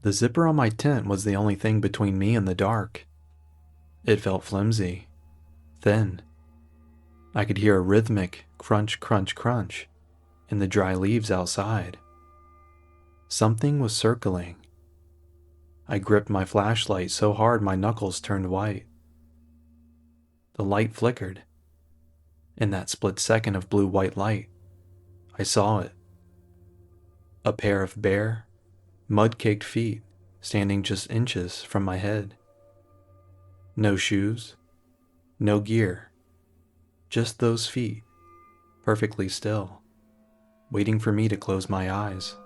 The zipper on my tent was the only thing between me and the dark. It felt flimsy, thin. I could hear a rhythmic crunch, crunch, crunch in the dry leaves outside. Something was circling. I gripped my flashlight so hard my knuckles turned white. The light flickered. In that split second of blue-white light, I saw it. A pair of bare, mud-caked feet standing just inches from my head. No shoes, no gear, just those feet, perfectly still, waiting for me to close my eyes.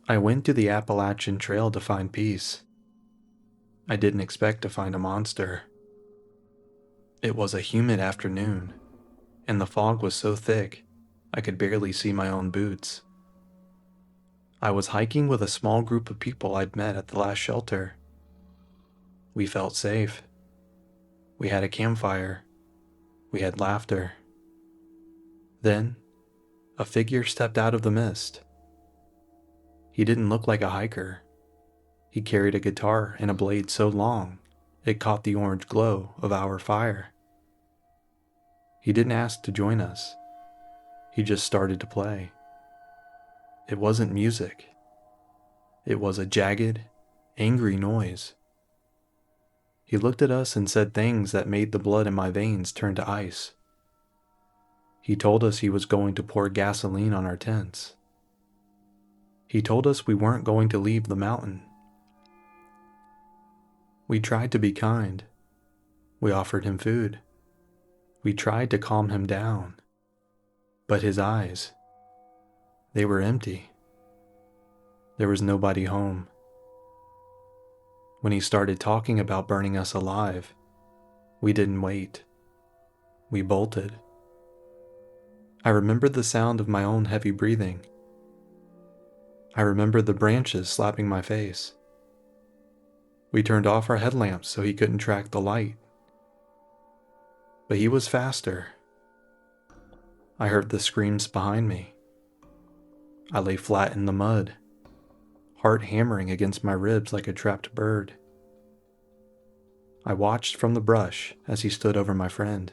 I went to the Appalachian Trail to find peace. I didn't expect to find a monster. It was a humid afternoon, and the fog was so thick I could barely see my own boots. I was hiking with a small group of people I'd met at the last shelter. We felt safe. We had a campfire. We had laughter. Then, a figure stepped out of the mist. He didn't look like a hiker. He carried a guitar and a blade so long it caught the orange glow of our fire. He didn't ask to join us. He just started to play. It wasn't music. It was a jagged, angry noise. He looked at us and said things that made the blood in my veins turn to ice. He told us he was going to pour gasoline on our tents. He told us we weren't going to leave the mountain. We tried to be kind. We offered him food. We tried to calm him down. But his eyes, they were empty. There was nobody home. When he started talking about burning us alive, we didn't wait. We bolted. I remembered the sound of my own heavy breathing. I remembered the branches slapping my face. We turned off our headlamps so he couldn't track the light. But he was faster. I heard the screams behind me. I lay flat in the mud, heart hammering against my ribs like a trapped bird. I watched from the brush as he stood over my friend.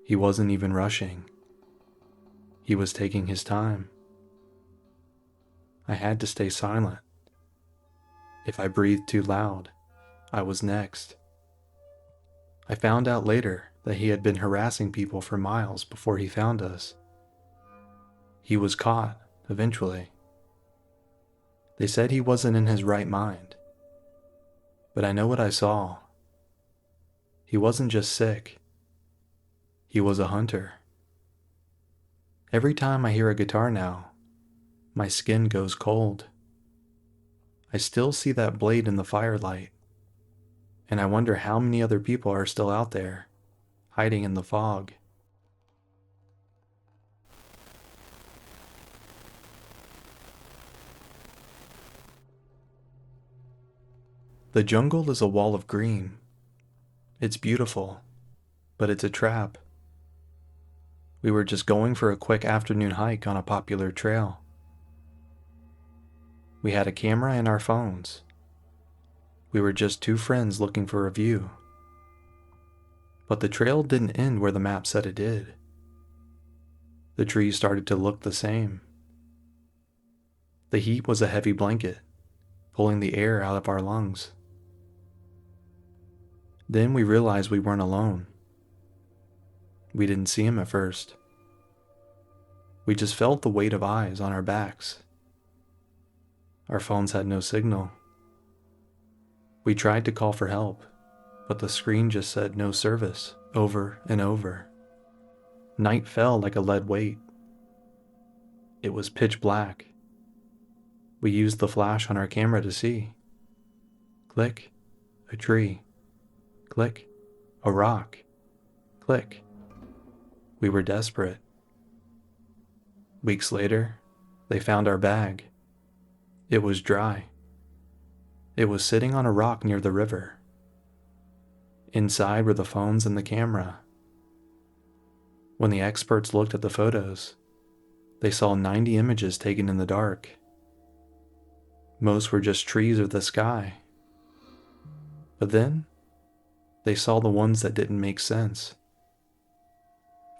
He wasn't even rushing. He was taking his time. I had to stay silent. If I breathed too loud, I was next. I found out later that he had been harassing people for miles before he found us. He was caught, eventually. They said he wasn't in his right mind. But I know what I saw. He wasn't just sick. He was a hunter. Every time I hear a guitar now, my skin goes cold. I still see that blade in the firelight, and I wonder how many other people are still out there, hiding in the fog. The jungle is a wall of green. It's beautiful, but it's a trap. We were just going for a quick afternoon hike on a popular trail. We had a camera and our phones. We were just two friends looking for a view. But the trail didn't end where the map said it did. The trees started to look the same. The heat was a heavy blanket, pulling the air out of our lungs. Then we realized we weren't alone. We didn't see him at first. We just felt the weight of eyes on our backs. Our phones had no signal. We tried to call for help, but the screen just said no service over and over. Night fell like a lead weight. It was pitch black. We used the flash on our camera to see. Click, a tree. Click, a rock. Click. We were desperate. Weeks later, they found our bag. It was dry. It was sitting on a rock near the river. Inside were the phones and the camera, When the experts looked at the photos, they saw 90 images taken in the dark. Most were just trees or the sky. But then, they saw the ones that didn't make sense.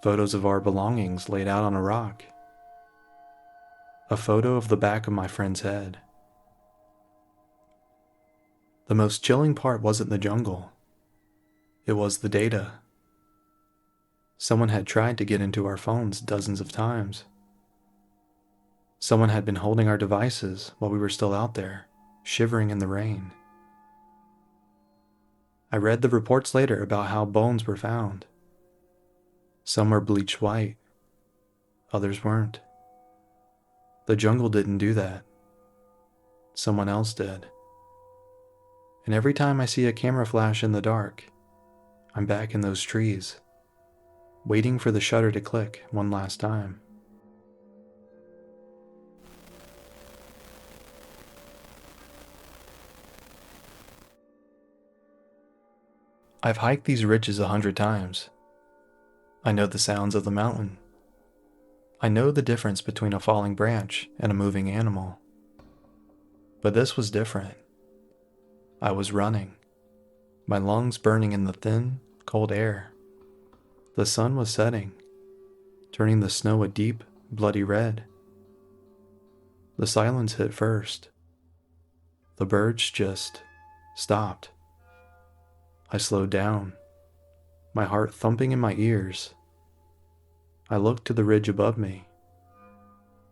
Photos of our belongings laid out on a rock. A photo of the back of my friend's head. The most chilling part wasn't the jungle. It was the data. Someone had tried to get into our phones dozens of times. Someone had been holding our devices while we were still out there, shivering in the rain. I read the reports later about how bones were found. Some were bleached white, others weren't. The jungle didn't do that. Someone else did. And every time I see a camera flash in the dark, I'm back in those trees, waiting for the shutter to click one last time. I've hiked these ridges 100 times. I know the sounds of the mountain. I know the difference between a falling branch and a moving animal. But this was different. I was running, my lungs burning in the thin, cold air. The sun was setting, turning the snow a deep, bloody red. The silence hit first. The birds just stopped. I slowed down, my heart thumping in my ears. I looked to the ridge above me.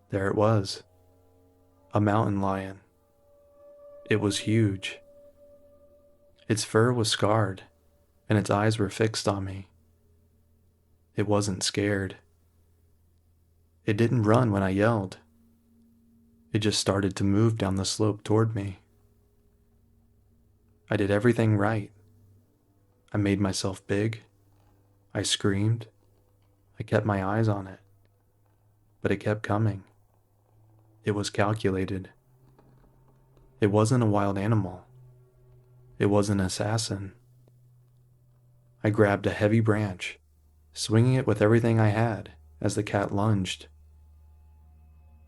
There it was, a mountain lion. It was huge. Its fur was scarred, and its eyes were fixed on me. It wasn't scared. It didn't run when I yelled. It just started to move down the slope toward me. I did everything right. I made myself big. I screamed. I kept my eyes on it. But it kept coming. It was calculated. It wasn't a wild animal. It was an assassin. I grabbed a heavy branch, swinging it with everything I had as the cat lunged.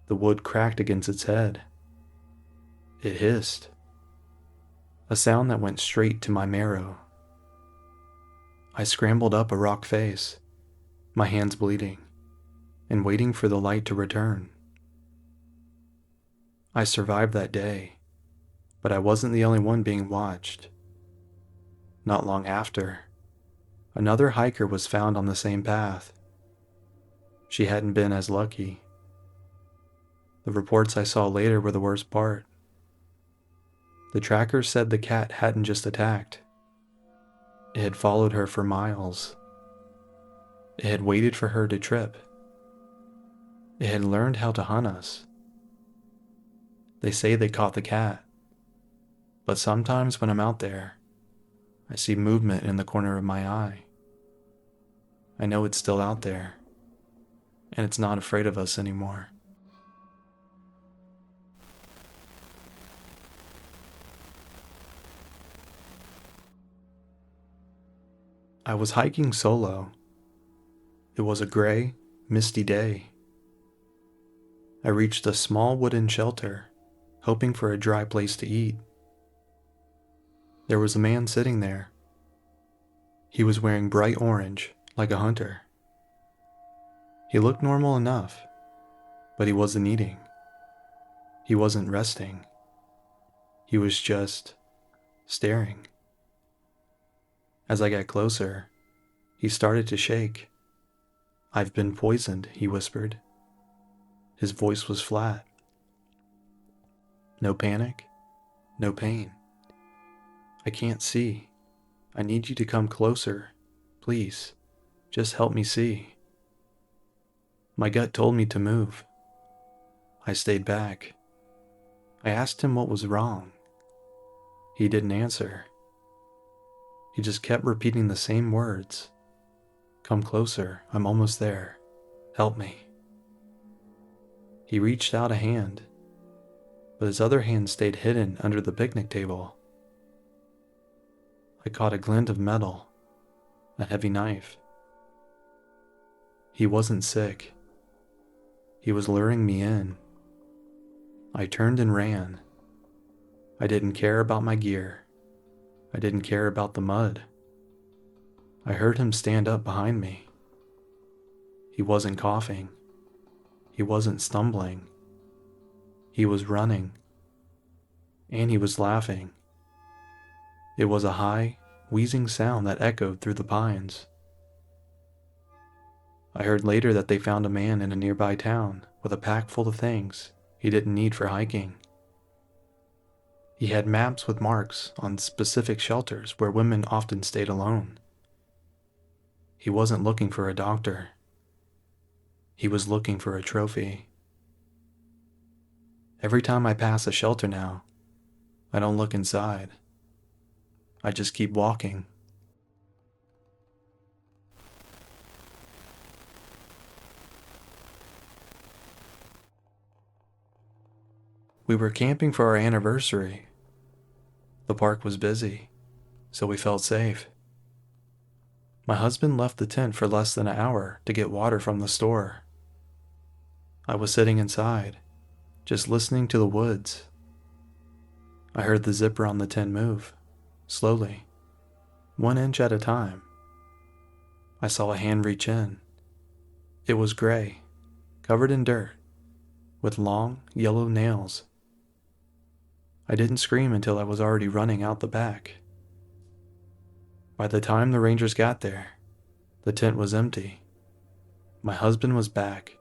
The wood cracked against its head. It hissed. A sound that went straight to my marrow. I scrambled up a rock face, my hands bleeding, and waiting for the light to return. I survived that day, but I wasn't the only one being watched. Not long after, another hiker was found on the same path. She hadn't been as lucky. The reports I saw later were the worst part. The trackers said the cat hadn't just attacked. It had followed her for miles. It had waited for her to trip. It had learned how to hunt us. They say they caught the cat, but sometimes when I'm out there, I see movement in the corner of my eye. I know it's still out there, and it's not afraid of us anymore. I was hiking solo. It was a gray, misty day. I reached a small wooden shelter, hoping for a dry place to eat. There was a man sitting there. He was wearing bright orange, like a hunter. He looked normal enough, but he wasn't eating. He wasn't resting. He was just staring. As I got closer, he started to shake. "I've been poisoned," he whispered. His voice was flat. No panic, no pain. "I can't see. I need you to come closer. Please, just help me see." My gut told me to move. I stayed back. I asked him what was wrong. He didn't answer. He just kept repeating the same words. "Come closer, I'm almost there. Help me." He reached out a hand, but his other hand stayed hidden under the picnic table. I caught a glint of metal, a heavy knife. He wasn't sick. He was luring me in. I turned and ran. I didn't care about my gear. I didn't care about the mud. I heard him stand up behind me. He wasn't coughing. He wasn't stumbling. He was running. And he was laughing. It was a high, wheezing sound that echoed through the pines. I heard later that they found a man in a nearby town with a pack full of things he didn't need for hiking. He had maps with marks on specific shelters where women often stayed alone. He wasn't looking for a doctor. He was looking for a trophy. Every time I pass a shelter now, I don't look inside. I just keep walking. We were camping for our anniversary. The park was busy, so we felt safe. My husband left the tent for less than an hour to get water from the store. I was sitting inside, just listening to the woods. I heard the zipper on the tent move, slowly, 1 inch at a time. I saw a hand reach in. It was gray, covered in dirt, with long, yellow nails. I didn't scream until I was already running out the back. By the time the rangers got there, the tent was empty. My husband was back,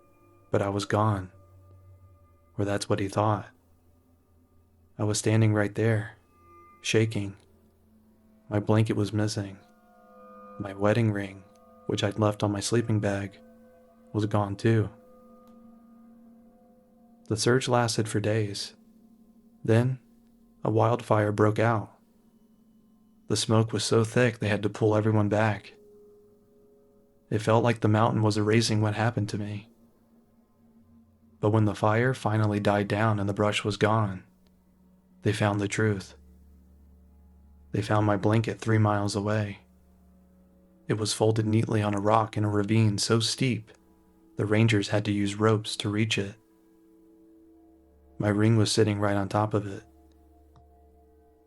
but I was gone. Or that's what he thought. I was standing right there, shaking. My blanket was missing. My wedding ring, which I'd left on my sleeping bag, was gone too. The search lasted for days. Then, a wildfire broke out. The smoke was so thick they had to pull everyone back. It felt like the mountain was erasing what happened to me. But when the fire finally died down and the brush was gone, they found the truth. They found my blanket 3 miles away. It was folded neatly on a rock in a ravine so steep, the rangers had to use ropes to reach it. My ring was sitting right on top of it.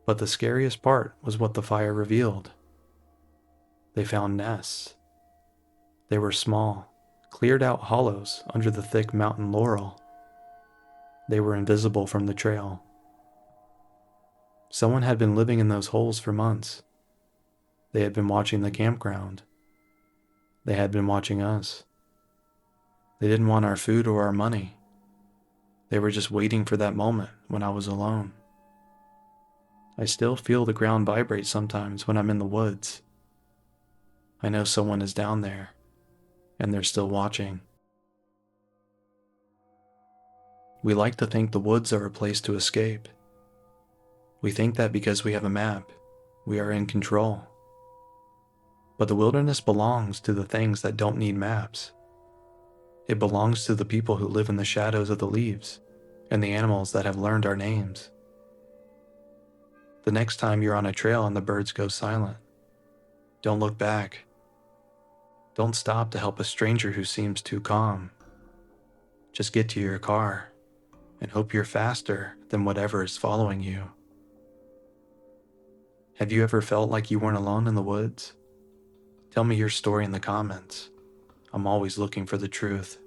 But the scariest part was what the fire revealed. They found nests. They were small, cleared out hollows under the thick mountain laurel. They were invisible from the trail. Someone had been living in those holes for months. They had been watching the campground. They had been watching us. They didn't want our food or our money. They were just waiting for that moment when I was alone. I still feel the ground vibrate sometimes when I'm in the woods. I know someone is down there, and they're still watching. We like to think the woods are a place to escape. We think that because we have a map, we are in control. But the wilderness belongs to the things that don't need maps. It belongs to the people who live in the shadows of the leaves and the animals that have learned our names. The next time you're on a trail and the birds go silent, don't look back. Don't stop to help a stranger who seems too calm. Just get to your car and hope you're faster than whatever is following you. Have you ever felt like you weren't alone in the woods? Tell me your story in the comments. I'm always looking for the truth.